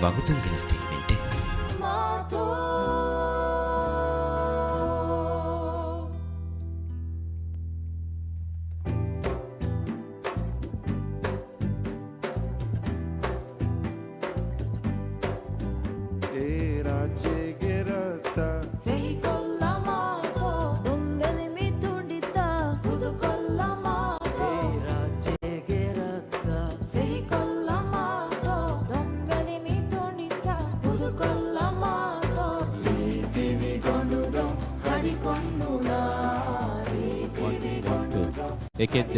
වගතුන් ගෙනස්ටේ වෙන්ට ඒකෙද්ද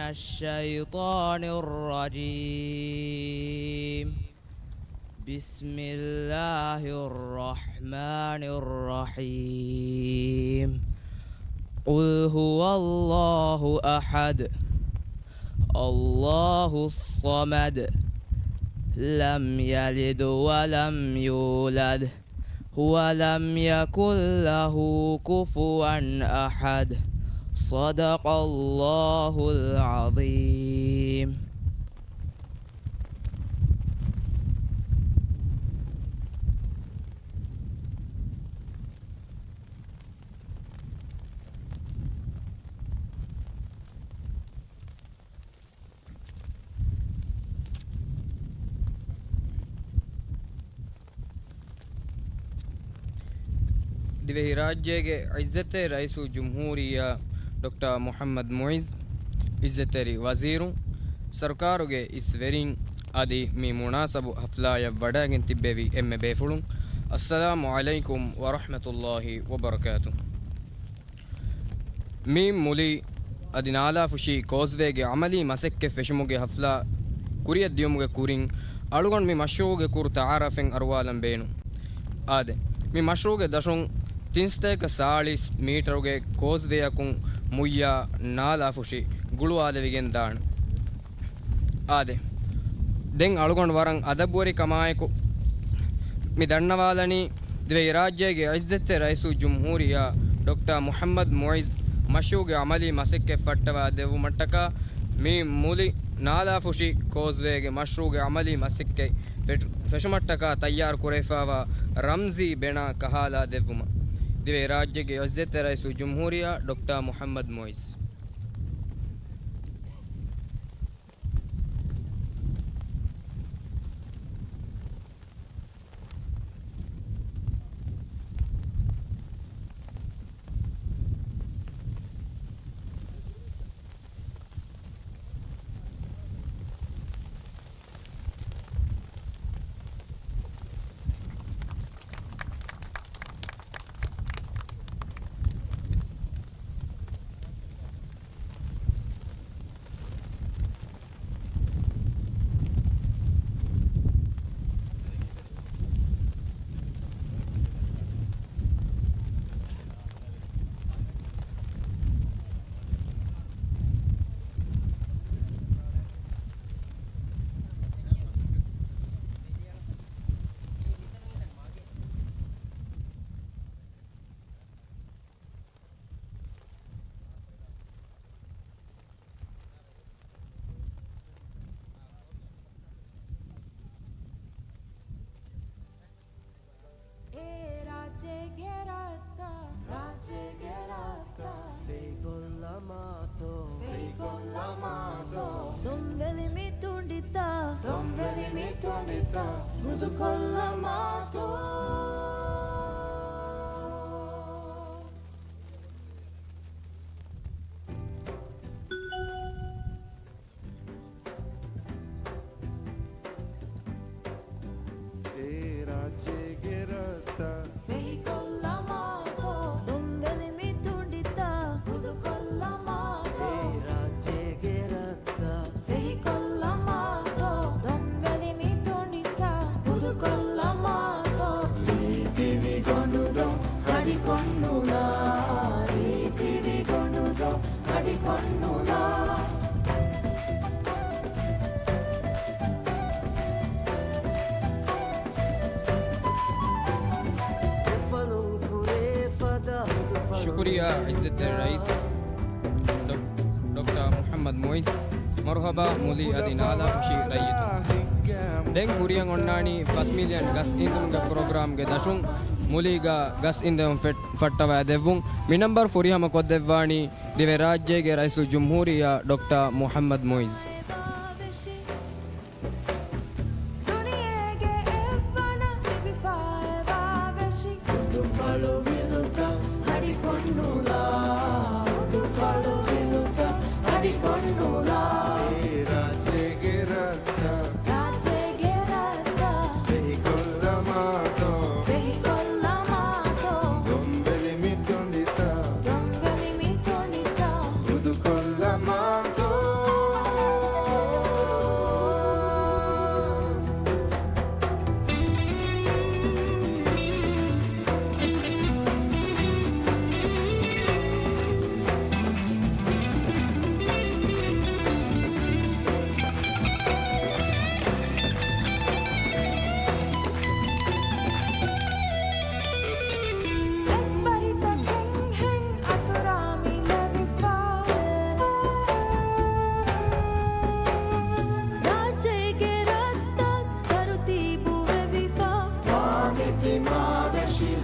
الشيطان الرجيم بسم الله الرحمن الرحيم قل هو الله أحد الله الصمد لم يلد ولم يولد ولم يكن له كفوا أحد صدق الله العظيم ದಿವೆಹಿ ರಾಜ್ಯಗೆ ಇಜ್ಜತೆ rice ಜುಮ್ಹೂರಿಯ doctor Mohammed ಮೊಯಿಜ್ ಇಜ್ಜತೆರಿ Wazir ಸರ್ಕಾರುಗೆ ಇಸ್ವೆರಿಂಗ್ ಅದಿ ಮಿ ಮುನಾಸಬು ಹಫ್ಲಾಯ ವಡಾಗಿನ್ ತಿಬ್ಬೆವಿ ಎಮ್ಮೆ ಬೇಫುಳು ಅಸ್ಸಲಾಮು ಅಲೈಕುಂ ವರಹಮತುಲ್ಲಾಹಿ ವಬರಕಾತು me ಮುಲಿ ಅದಿ ನಾಲಾ ಫುಷಿ ಕೋಸ್ವೆಗೆ ಅಮಲಿ ಮಸೆಕ್ಕೆ ಫೆಶುಮುಗೆ ಹಫ್ಲಾ ಕುರಿಯದ್ದಿಯುಮುಗೆ ಕುರಿಂಗ್ ಅಳುಗೊಂಡು ಮಿ ಮಶ್ರೂಗೆ ಕುರು ತಾರಫೆಂಗ್ ಅರುವಾಲಂ ಬೇನು ಆದೆ ಮಿ ಮಶ್ರೂಗೆ ದಶುಂಗ್ ತಿನ್ಸ್ತೇಕ 40 ಮೀಟರ್ಗೆ ಕೋಸ್ವೆಯಕುಂ ಮುಯ್ಯ ನಾಲಾ ಫುಷಿ ಗುಳು ಆದವಿಗೆನ್ ದಾಣ್ ಆದೆ ದೆಂಗ್ ಅಳುಗೊಂಡು ವರಂಗ್ ಅದಬ್ಬುವರಿ ಕಮಾಯಕು ಮಿ ದಣ್ಣವಾಲನಿ ದಿವೆ ರಾಜ್ಯಗೆ ಇಜ್ಜತೆ ರೈಸು ಜುಮ್ಹೂರಿಯ ಡಾಕ್ಟರ್ ಮೊಹಮ್ಮದ್ ಮೊಯಿಜ್ ಮಶೂಗೆ ಅಮಲಿ ಮಸಕ್ಕೆ ಫಟ್ಟವ ದೆವು ಮಟ್ಟಕ ಮೀ ಮೂಲಿ ನಾಲಾ ಫುಶಿ ಕೋಸ್ವೇಗೆ ಮಶ್ರೂಗೆ ಅಮಲಿ ಮಸಕ್ಕೆ ಫೆಶುಮಟ್ಟಕ ತಯ್ಯಾರ್ ಕುರೆಫಾವ ರಂಜಿ ಬೆಣ ಕಹಾಲ ದೆವ್ವುಮ ದಿವೆ ರಾಜ್ಯಗೆ ಯಜ್ಜೆತೆ ರೈಸು ಜುಮ್ಹೂರಿಯಾ ಡಾಕ್ಟರ್ ಮೊಹಮ್ಮದ್ ಮೊಯ್ಸ್ शुक्रिया इज्जत रईस डॉक्टर मोहम्मद मोइस मरहबा मूली अदिनाला खुशी रईत दें कुरियन ओन्नानी 1 मिलियन गस इंदम के प्रोग्राम के दशुं मूलीगा गस इंदम फट्टवा देवुं मी नंबर फुरियम को देवानी दिवे राज्य के रईस जमहूरिया doctor Mohamed Muizzu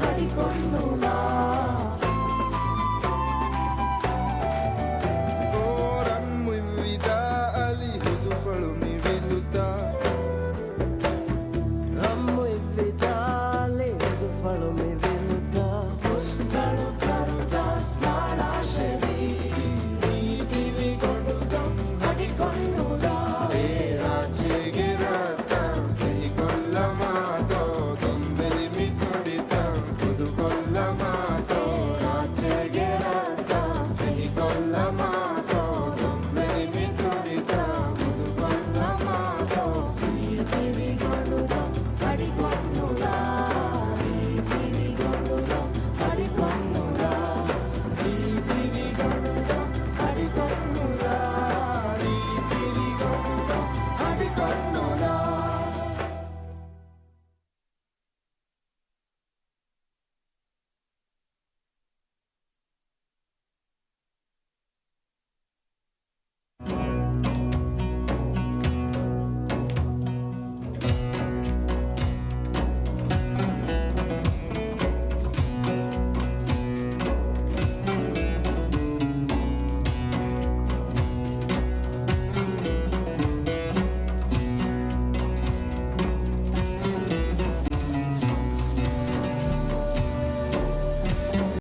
Hadi konula